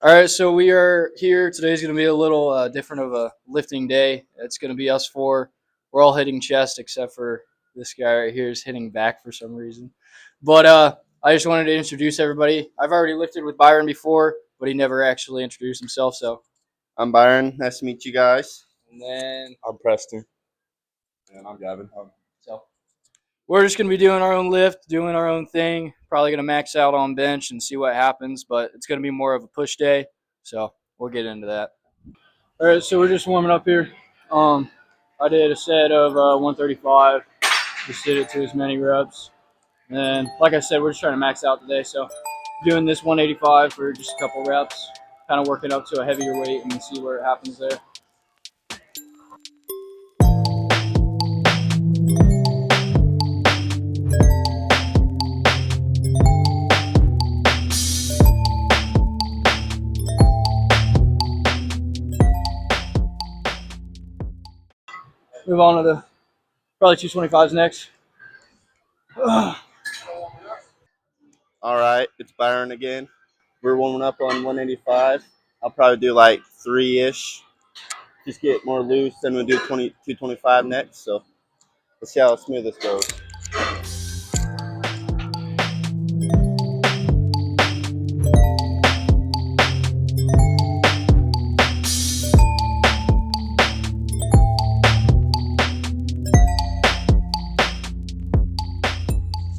All right, so we are here. Today's going to be a little different of a lifting day. It's going to be us four. We're all hitting chest except for this guy right here is hitting back for some reason. But I just wanted to introduce everybody. I've already lifted with Byron before, but he never actually introduced himself. So, I'm Byron. Nice to meet you guys. and then I'm Preston. And I'm Gavin. so we're just going to be doing our own lift, doing our own thing. Probably going to max out on bench and see what happens, but it's going to be more of a push day. So we'll get into that. All right, so we're just warming up here. I did a set of 135. Just did it to as many reps. And then, like I said, we're just trying to max out today. So doing this 185 for just a couple reps, kind of working up to a heavier weight and see where it happens there. Move on to the probably 225s next. All right, it's Byron again. We're warming up on 185. I'll probably do like three-ish. Just get more loose. Then we'll do 225 next. So let's see how smooth this goes.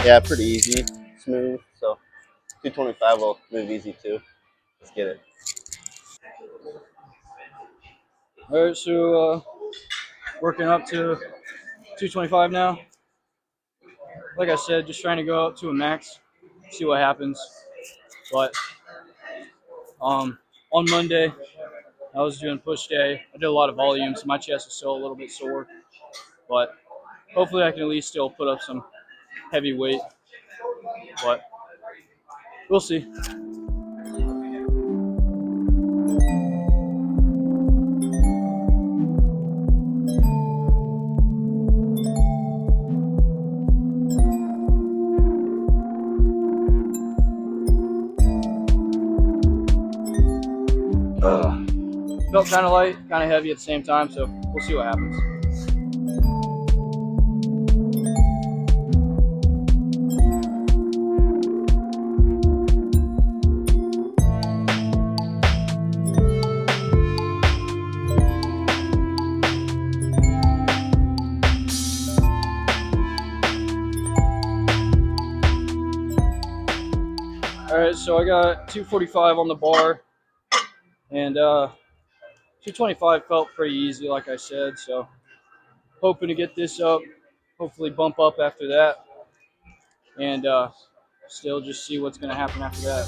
Yeah, pretty easy, smooth. So 225 will move easy too. Let's get it. All right, so working up to 225 now. Like I said, just trying to go up to a max, see what happens. But on Monday, I was doing push day. I did a lot of volume, so my chest is still a little bit sore. But hopefully, I can at least still put up some heavy weight. But we'll see. Felt kind of light, kind of heavy at the same time, so we'll see what happens. All right, so I got 245 on the bar, and 225 felt pretty easy, like I said. So hoping to get this up, hopefully bump up after that, and still just see what's going to happen after that.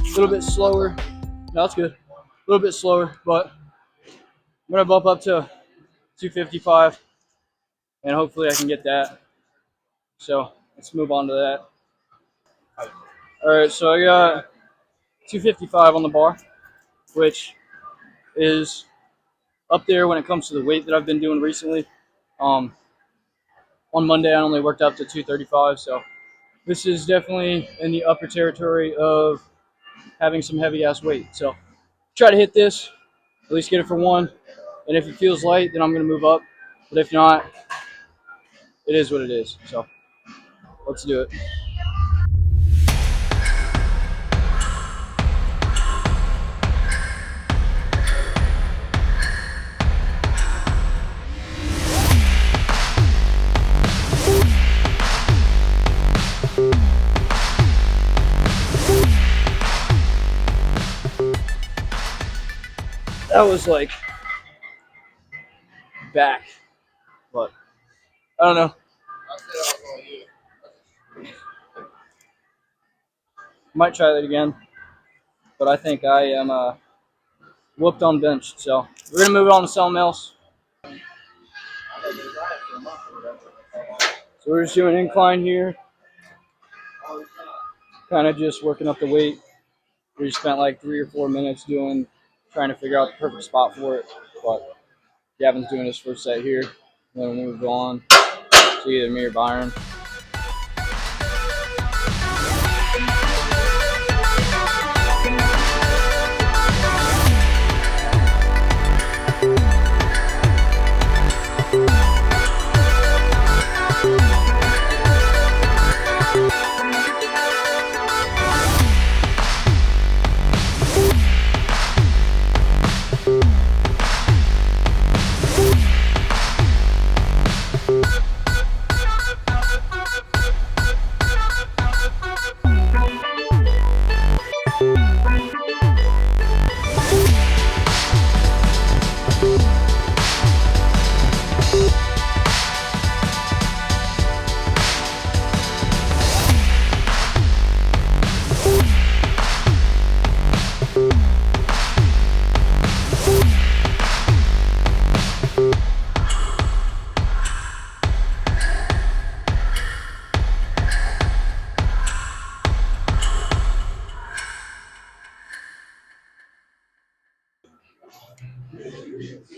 A little bit slower. No, that's good. A little bit slower, but I'm going to bump up to 255, and hopefully I can get that. So let's move on to that. All right, so I got 255 on the bar, which is up there when it comes to the weight that I've been doing recently. On Monday, I only worked up to 235, so this is definitely in the upper territory of having some heavy ass weight. So try to hit this, at least get it for one. And if it feels light, then I'm going to move up. But if not, it is what it is. So let's do it. That was like back, but I don't know. Might try that again, but I think I am whooped on bench. So we're gonna move on to something else. So we're just doing incline here, kind of just working up the weight. We spent like 3 or 4 minutes doing trying to figure out the perfect spot for it. But Gavin's doing his first set here. Then we'll move on to either me or Byron.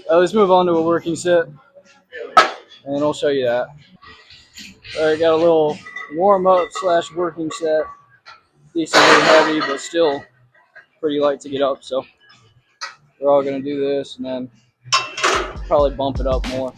Let's move on to a working set, and I'll show you that. All right, got a little warm-up / working set. Decently heavy, but still pretty light to get up. So we're all gonna do this, and then probably bump it up more.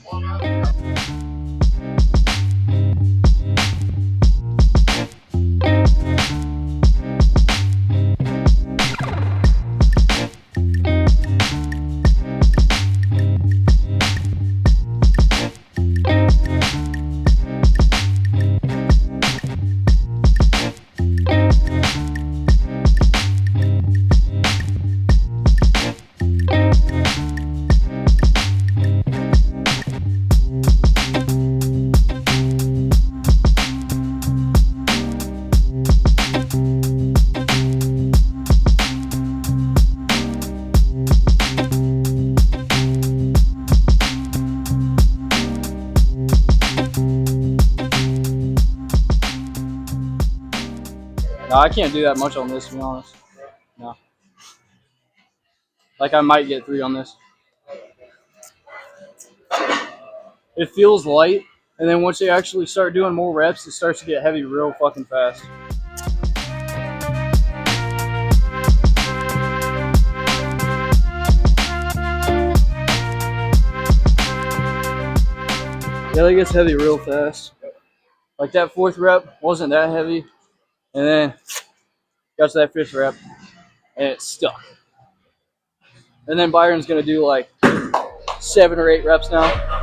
No, I can't do that much on this, to be honest. No. Like, I might get 3 on this. It feels light, and then once they actually start doing more reps, it starts to get heavy real fucking fast. Yeah, that gets heavy real fast. Like, that 4th rep wasn't that heavy, and then got to that 5th rep, and it stuck. And then Byron's gonna do like 7 or 8 reps now.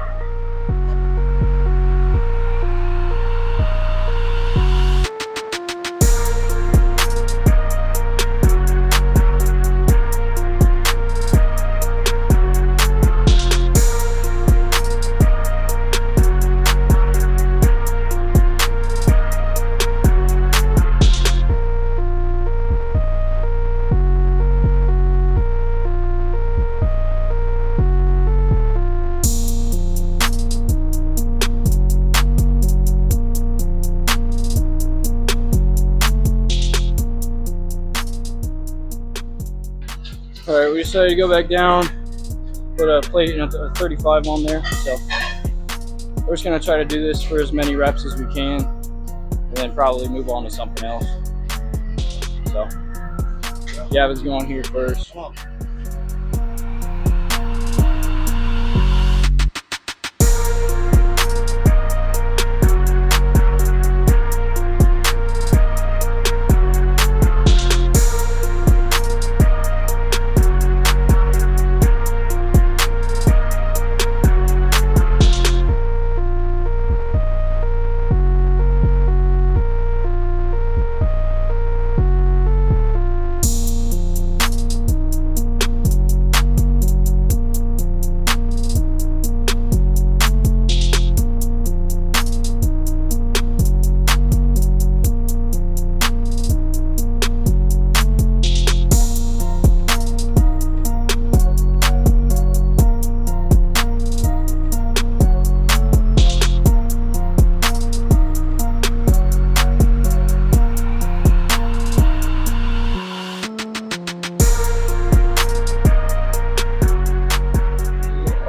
All right, we decided to go back down, put a plate and a 35 on there. So we're just gonna try to do this for as many reps as we can, and then probably move on to something else. So Gavin's going here first.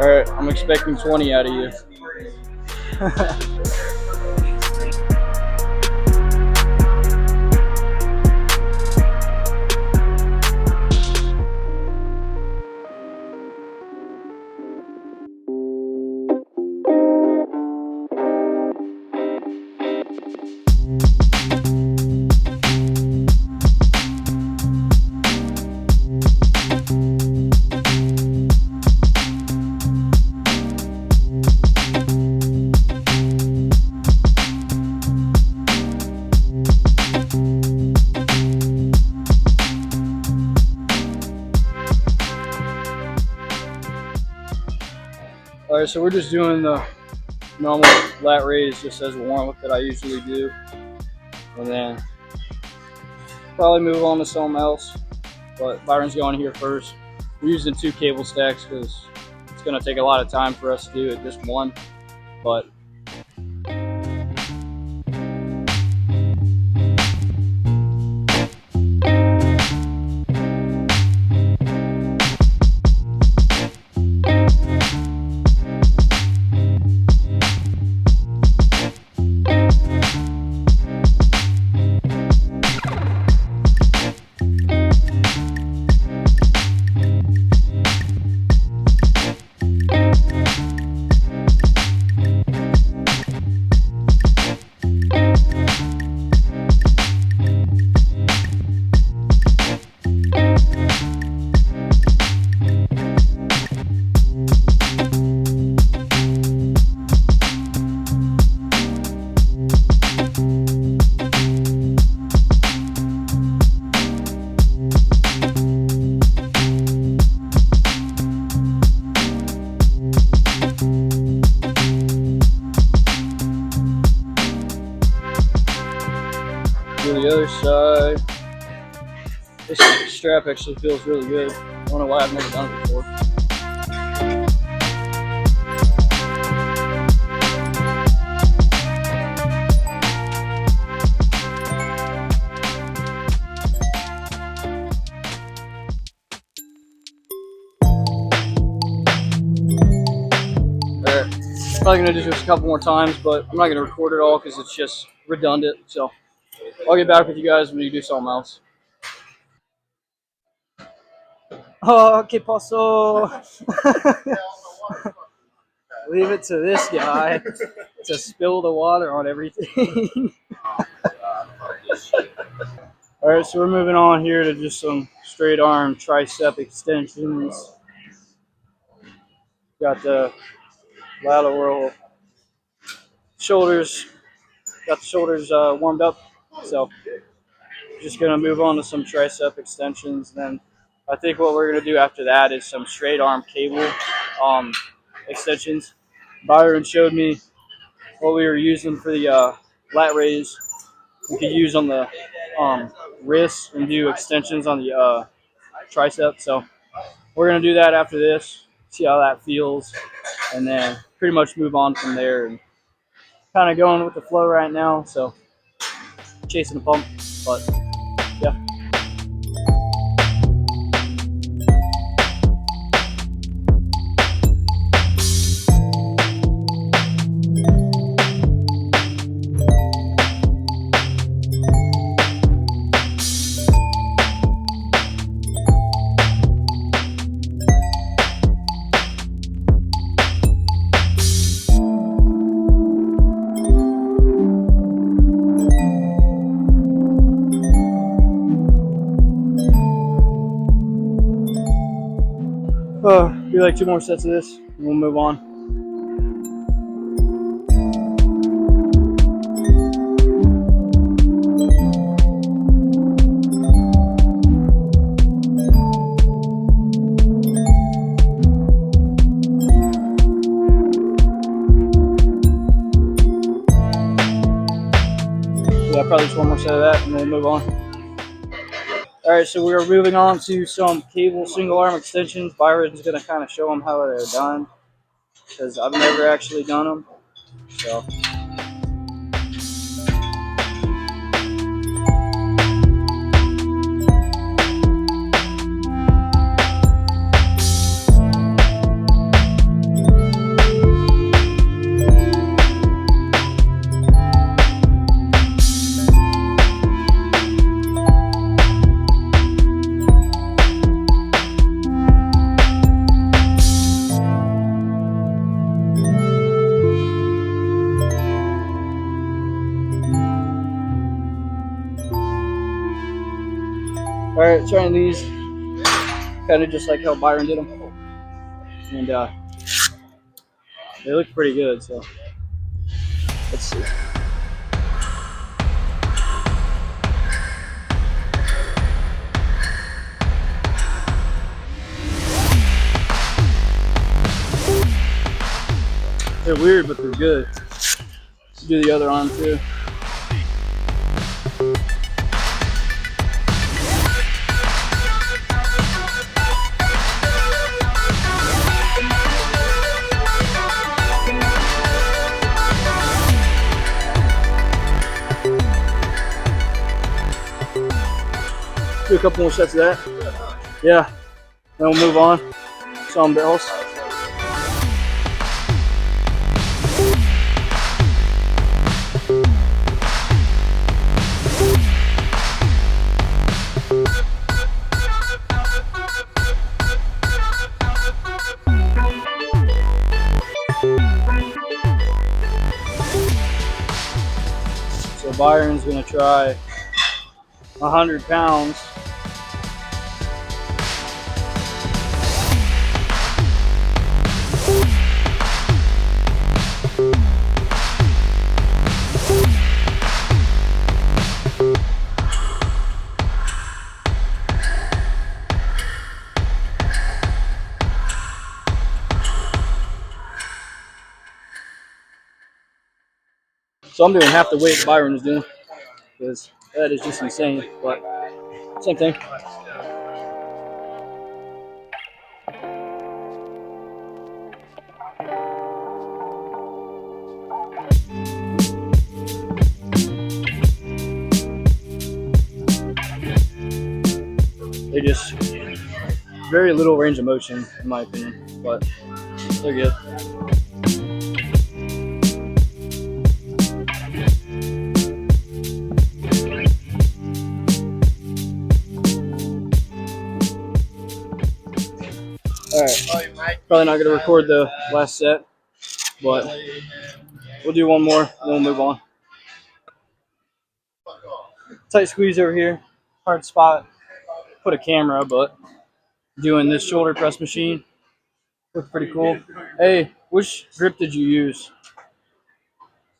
All right, I'm expecting 20 out of you. All right, so we're just doing the normal lat raise just as a warm-up that I usually do, and then probably move on to something else. But Byron's going here first. We're using 2 cable stacks because it's going to take a lot of time for us to do it just one. But do the other side. This strap actually feels really good. I don't know why I've never done it before. Alright, probably gonna do this a couple more times, but I'm not gonna record it all because it's just redundant. So I'll get back with you guys when you do something else. Oh, ¿qué pasó? Leave it to this guy to spill the water on everything. All right, so we're moving on here to just some straight arm tricep extensions. Got the lateral shoulders, got the shoulders warmed up. So just gonna move on to some tricep extensions. Then I think what we're gonna do after that is some straight arm cable extensions. Byron showed me what we were using for the lat raise. We could use on the wrist and do extensions on the tricep. So we're gonna do that after this, see how that feels, and then pretty much move on from there. And kind of going with the flow right now, so chasing the pump, but yeah. Do like 2 more sets of this, and we'll move on. Yeah, probably just 1 more set of that, and then we'll move on. All right, so we are moving on to some cable single arm extensions. Byron's going to kind of show them how they're done because I've never actually done them. So. All right, trying these, kind of just like how Byron did them, and they look pretty good. So let's see. They're weird, but they're good. Do the other arm too. Do a couple more sets of that. Yeah. Then we'll move on. Some bells. So Byron's gonna try 100 pounds. So I'm doing half the weight Byron is doing, because that is just insane, but same thing. They just very little range of motion in my opinion, but they're good. Alright, probably not going to record the last set, but we'll do one more and then we'll move on. Tight squeeze over here, hard spot, put a camera, but doing this shoulder press machine, looked pretty cool. Hey, which grip did you use?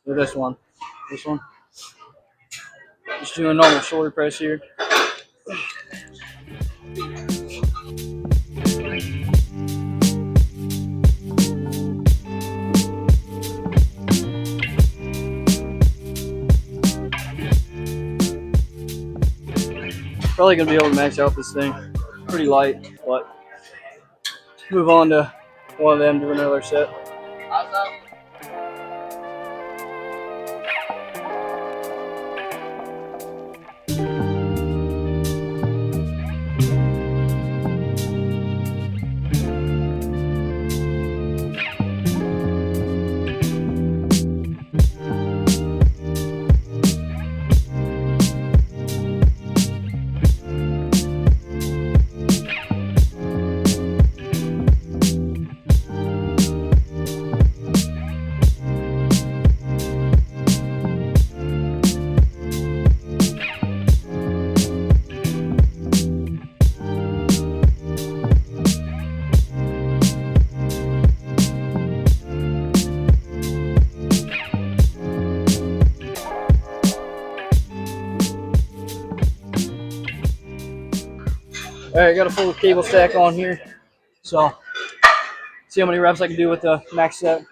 Or this one? This one? Just doing normal shoulder press here. Probably gonna be able to max out this thing. Pretty light, but move on to one of them, do another set. Alright, got a full cable stack on here. So, see how many reps I can do with the max set.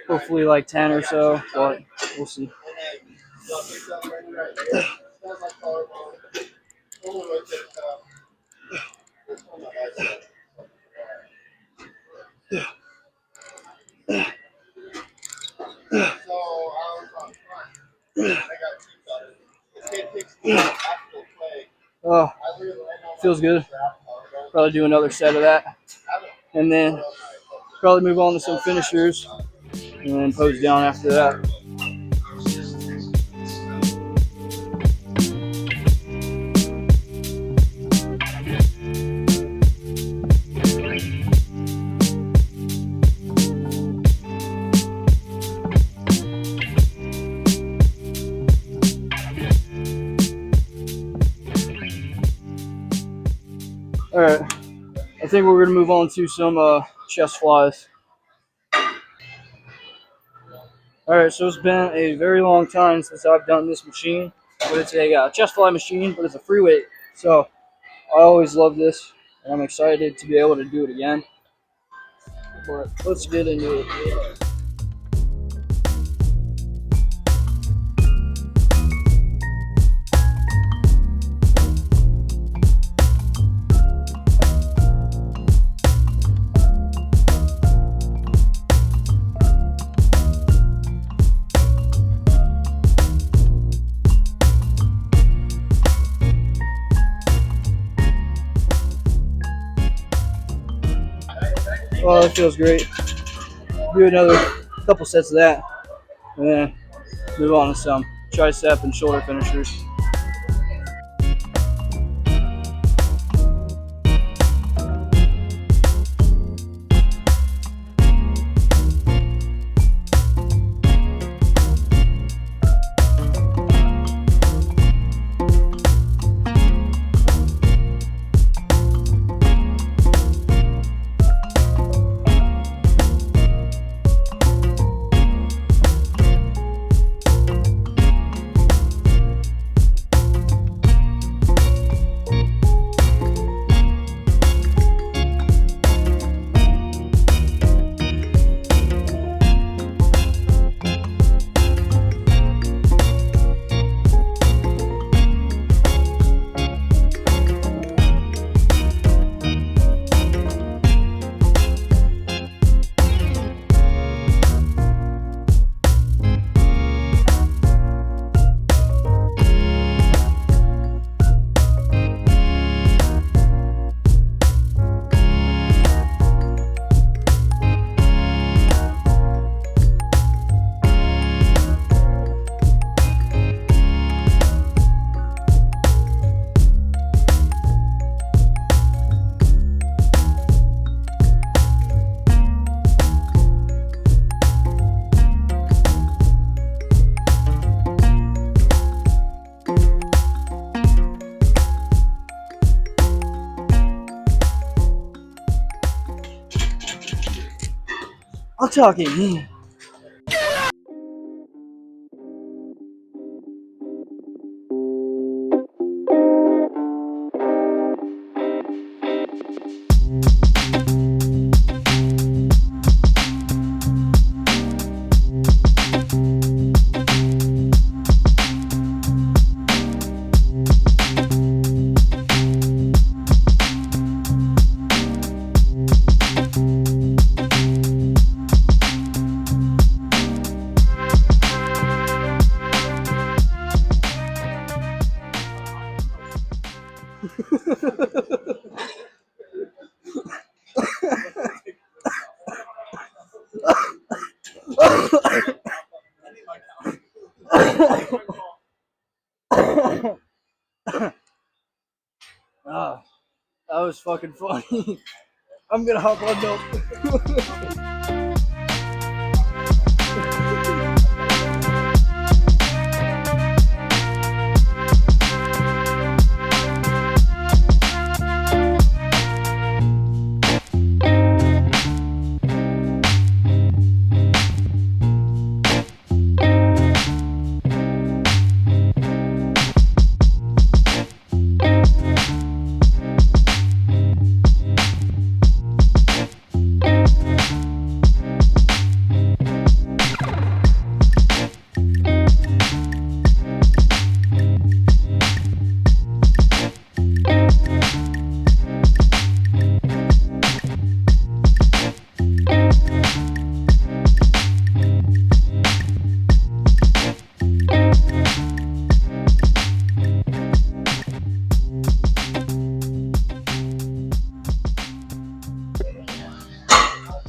Hopefully like 10 or so, but we'll see. Oh, feels good. Probably do another set of that. And then probably move on to some finishers and then pose down after that. think we're gonna move on to some chest flies. All right, so it's been a very long time since I've done this machine, but it's a chest fly machine, but it's a free weight. So I always love this, and I'm excited to be able to do it again. But let's get into it. Oh, that feels great. Do another couple sets of that, and then move on to some tricep and shoulder finishers. I'm talking. Ah, that was fucking funny. I'm gonna hop on milk.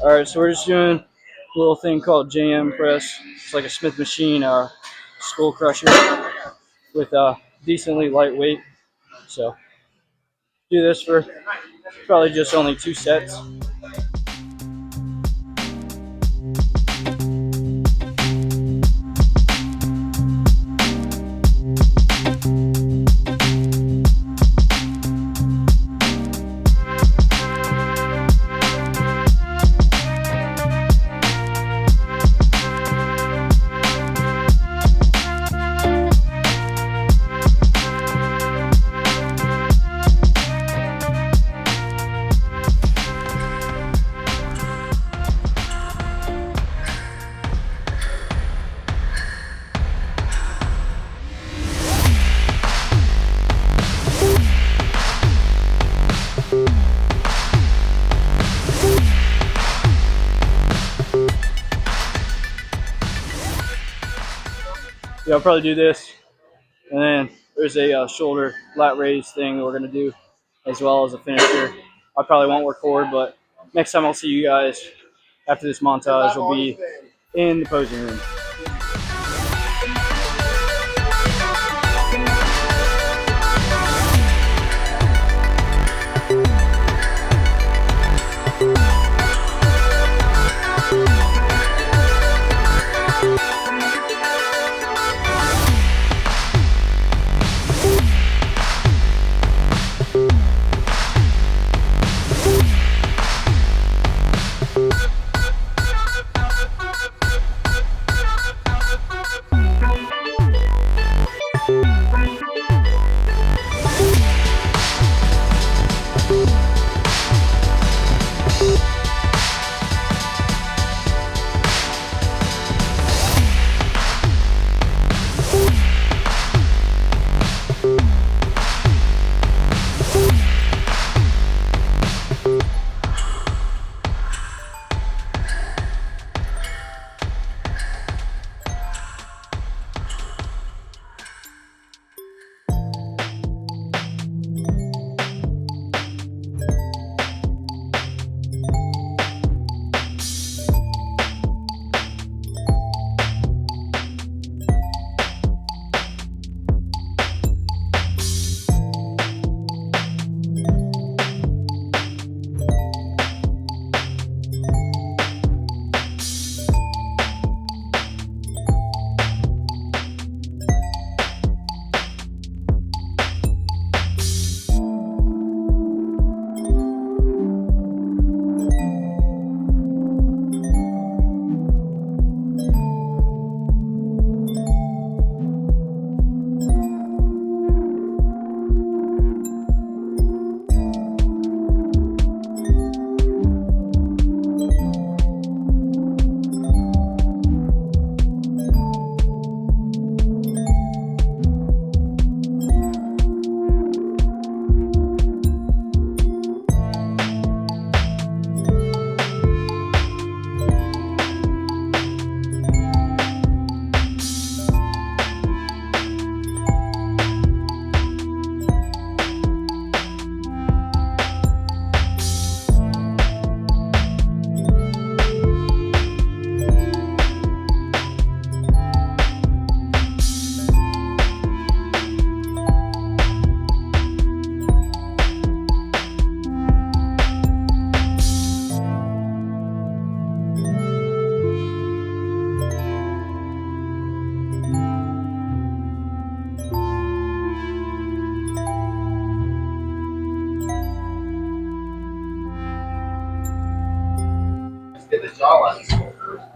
All right, so we're just doing a little thing called JM press. It's like a Smith machine skull crusher with a decently lightweight. So do this for probably just only 2 sets. Yeah, I'll probably do this, and then there's a shoulder lat raise thing that we're gonna do, as well as a finisher. I probably won't record, but next time I'll see you guys after this montage will be in the posing room.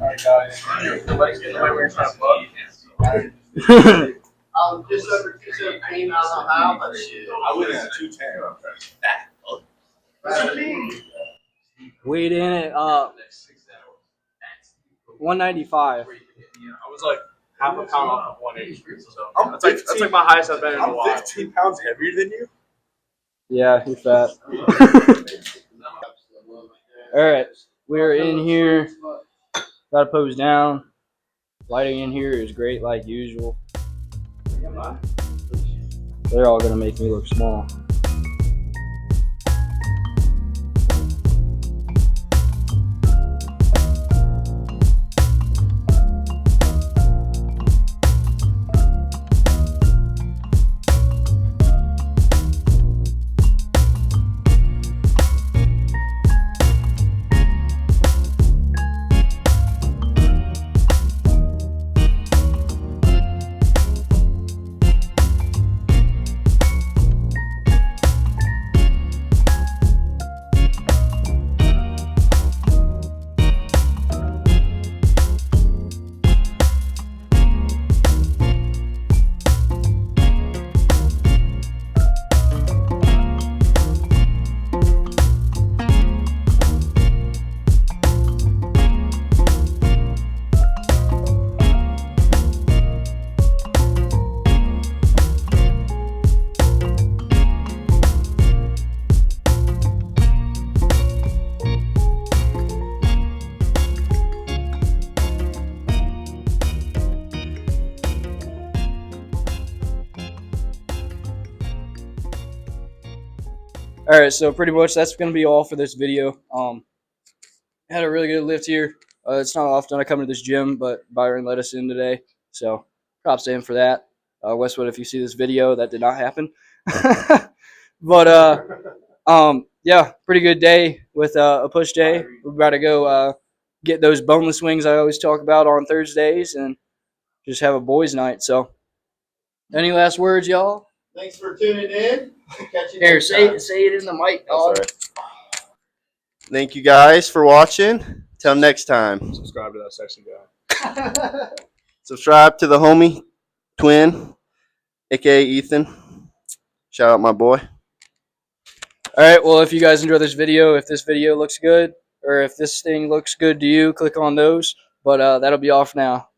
Alright, guys. Let's get the way we're trying to plug. Just over 217, I don't know how, but shit. I went at 210. Weighed in at 195. I was like half a pound off of 180. So that's like my highest I've been in a while. I'm 15 pounds heavier than you. Yeah, you're fat. All right, we're in here. Got to pose down. Lighting in here is great, like usual. They're all gonna make me look small. All right, so pretty much that's gonna be all for this video. Had a really good lift here. It's not often I come to this gym, but Byron let us in today, so props to him for that. Westwood, if you see this video, that did not happen. But yeah, pretty good day with a push day. We're about to go get those boneless wings I always talk about on Thursdays, and just have a boys' night. So, any last words, y'all? Thanks for tuning in. We'll catch you Here, next time. say it in the mic, dog. Thank you guys for watching. Till next time. Subscribe to that section guy. Subscribe to the homie twin, aka Ethan. Shout out my boy. All right, well, if you guys enjoy this video, if this video looks good, or if this thing looks good to you, click on those. But that'll be all for now.